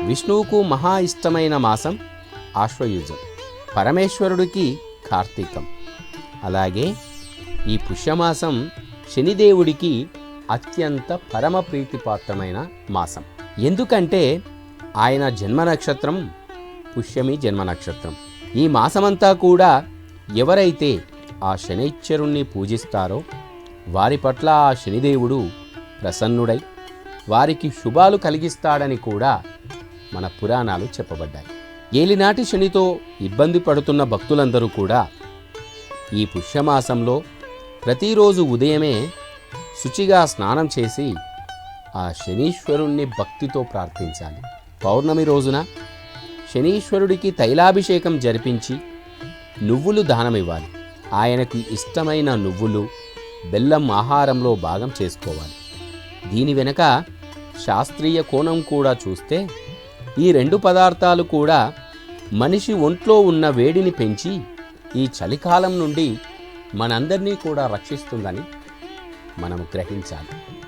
విష్ణువుకు మహా ఇష్టమైన మాసం ఆశ్వయుజం, పరమేశ్వరుడికి కార్తీకం. అలాగే ఈ పుష్యమాసం శనిదేవుడికి అత్యంత పరమ ప్రీతిపాత్రమైన మాసం. ఎందుకంటే ఆయన జన్మ నక్షత్రం పుష్యమి జన్మ నక్షత్రం. ఈ మాసమంతా కూడా ఎవరైతే ఆ శనైశ్వరుణ్ణి పూజిస్తారో వారి పట్ల ఆ శనిదేవుడు ప్రసన్నుడై వారికి శుభాలు కలిగిస్తాడని కూడా మన పురాణాలు చెప్పబడ్డాయి. ఏలినాటి శనితో ఇబ్బంది పడుతున్న భక్తులందరూ కూడా ఈ పుష్యమాసంలో ప్రతిరోజు ఉదయమే శుచిగా స్నానం చేసి ఆ శనీశ్వరుణ్ణి భక్తితో ప్రార్థించాలి. పౌర్ణమి రోజున శనీశ్వరుడికి తైలాభిషేకం జరిపించి నువ్వులు దానమివ్వాలి. ఆయనకు ఇష్టమైన నువ్వులు, బెల్లం ఆహారంలో భాగం చేసుకోవాలి. దీని వెనుక శాస్త్రీయ కోణం కూడా చూస్తే ఈ రెండు పదార్థాలు కూడా మనిషి ఒంట్లో ఉన్న వేడిని పెంచి ఈ చలికాలం నుండి మనందరినీ కూడా రక్షిస్తుందని మనం గ్రహించాలి.